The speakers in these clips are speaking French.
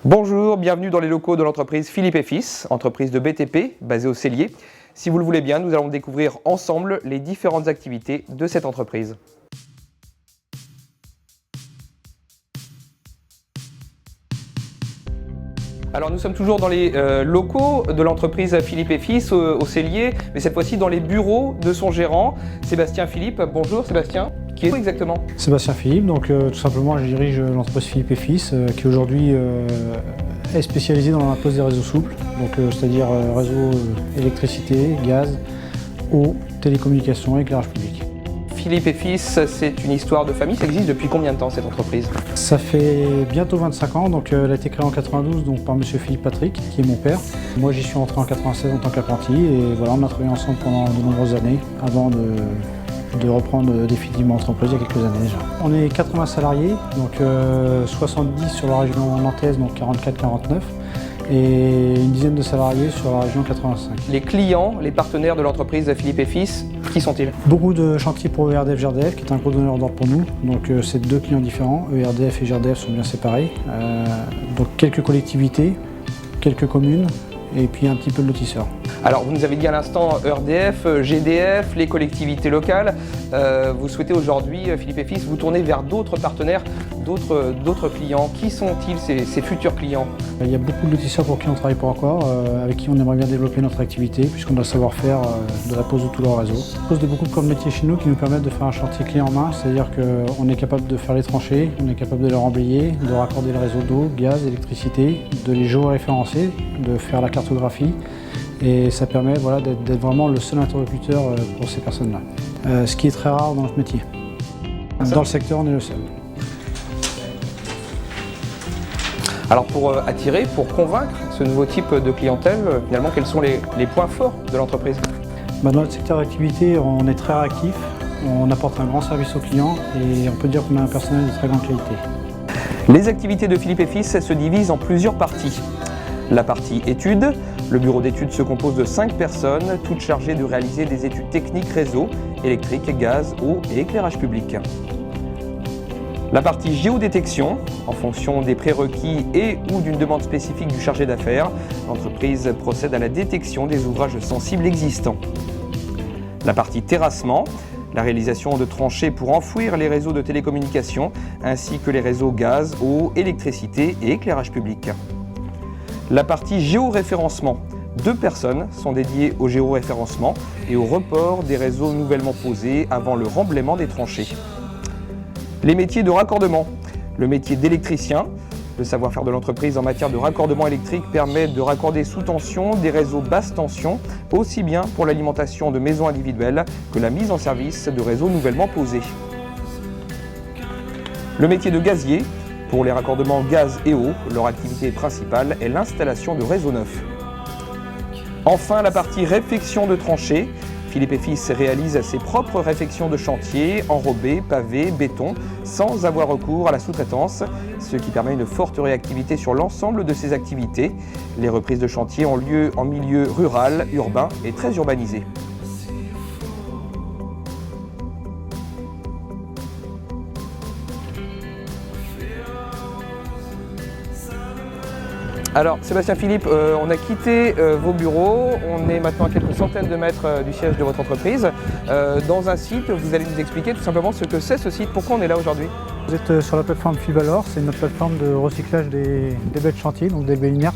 Bonjour, bienvenue dans les locaux de l'entreprise Philippe & Fils, entreprise de BTP basée au Cellier. Si vous le voulez bien, nous allons découvrir ensemble les différentes activités de cette entreprise. Alors nous sommes toujours dans les locaux de l'entreprise Philippe & Fils au Cellier, mais cette fois-ci dans les bureaux de son gérant, Sébastien Philippe. Bonjour Sébastien. Qui est exactement? Sébastien Philippe, donc tout simplement je dirige l'entreprise Philippe & Fils qui aujourd'hui est spécialisée dans la pose des réseaux souples, c'est-à-dire réseau électricité, gaz, eau, télécommunications et éclairage public. Philippe & Fils, c'est une histoire de famille, ça existe depuis combien de temps cette entreprise? Ça fait bientôt 25 ans, donc elle a été créée en 92 donc, par monsieur Philippe Patrick, qui est mon père. Moi j'y suis entré en 96 en tant qu'apprenti et voilà, on a travaillé ensemble pendant de nombreuses années avant de reprendre définitivement l'entreprise il y a quelques années déjà. On est 80 salariés, donc 70 sur la région nantaise, donc 44-49, et une dizaine de salariés sur la région 85. Les clients, les partenaires de l'entreprise Philippe & Fils, qui sont-ils? Beaucoup de chantiers pour ERDF GRDF, qui est un gros donneur d'ordre pour nous. Donc c'est deux clients différents, ERDF et GRDF sont bien séparés. Donc quelques collectivités, quelques communes, et puis un petit peu de lotisseurs. Alors vous nous avez dit à l'instant ERDF, GDF, les collectivités locales. Vous souhaitez aujourd'hui, Philippe & Fils, vous tourner vers d'autres partenaires, d'autres clients. Qui sont-ils ces futurs clients? Il y a beaucoup de lotisseurs pour qui on travaille pas encore, avec qui on aimerait bien développer notre activité, puisqu'on a le savoir-faire de la pose de tout leur réseau. On pose beaucoup de corps de métier chez nous qui nous permettent de faire un chantier clé en main, c'est-à-dire qu'on est capable de faire les tranchées, on est capable de les remblayer, de raccorder le réseau d'eau, gaz, électricité, de les géoréférencer, de faire la cartographie. Et ça permet voilà, d'être vraiment le seul interlocuteur pour ces personnes-là. Ce qui est très rare dans notre métier. Dans le secteur, on est le seul. Alors pour attirer, pour convaincre ce nouveau type de clientèle, finalement, quels sont les points forts de l'entreprise? Dans notre secteur d'activité, on est très réactif, on apporte un grand service aux clients et on peut dire qu'on a un personnel de très grande qualité. Les activités de Philippe & Fils se divisent en plusieurs parties. La partie études. Le bureau d'études se compose de 5 personnes, toutes chargées de réaliser des études techniques réseau, électrique, gaz, eau et éclairage public. La partie géodétection, en fonction des prérequis et ou d'une demande spécifique du chargé d'affaires, l'entreprise procède à la détection des ouvrages sensibles existants. La partie terrassement, la réalisation de tranchées pour enfouir les réseaux de télécommunications, ainsi que les réseaux gaz, eau, électricité et éclairage public. La partie géoréférencement. 2 personnes sont dédiées au géoréférencement et au report des réseaux nouvellement posés avant le remblaiement des tranchées. Les métiers de raccordement. Le métier d'électricien. Le savoir-faire de l'entreprise en matière de raccordement électrique permet de raccorder sous tension des réseaux basse tension, aussi bien pour l'alimentation de maisons individuelles que la mise en service de réseaux nouvellement posés. Le métier de gazier. Pour les raccordements gaz et eau, leur activité principale est l'installation de réseaux neufs. Enfin, la partie réfection de tranchées. Philippe & Fils réalise ses propres réfections de chantier, enrobés, pavés, béton, sans avoir recours à la sous-traitance, ce qui permet une forte réactivité sur l'ensemble de ses activités. Les reprises de chantier ont lieu en milieu rural, urbain et très urbanisé. Alors Sébastien Philippe, on a quitté vos bureaux, on est maintenant à quelques centaines de mètres du siège de votre entreprise. Dans un site, vous allez nous expliquer tout simplement ce que c'est ce site, pourquoi on est là aujourd'hui. Vous êtes sur la plateforme Fivalor, c'est notre plateforme de recyclage des baies de chantier, donc des baies inertes,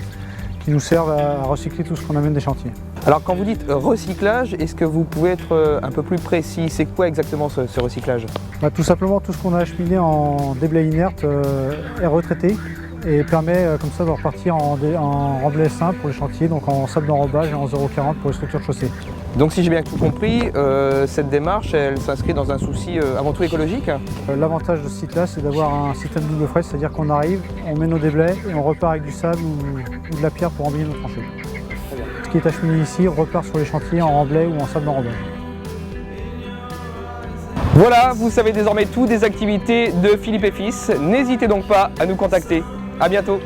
qui nous servent à recycler tout ce qu'on amène des chantiers. Alors quand vous dites recyclage, est-ce que vous pouvez être un peu plus précis? C'est quoi exactement ce recyclage? Tout simplement tout ce qu'on a acheminé en déblais inertes est retraité et permet comme ça de repartir en remblai simple pour les chantiers, donc en sable d'enrobage et en 0,40 pour les structures de chaussée. Donc si j'ai bien tout compris, cette démarche elle s'inscrit dans un souci avant tout écologique? L'avantage de ce site-là, c'est d'avoir un système double fret, c'est-à-dire qu'on arrive, on met nos déblais et on repart avec du sable ou de la pierre pour embellir nos tranchées. Ce qui est acheminé ici repart sur les chantiers en remblai ou en sable d'enrobage. Voilà, vous savez désormais tout des activités de Philippe & Fils. N'hésitez donc pas à nous contacter. À bientôt.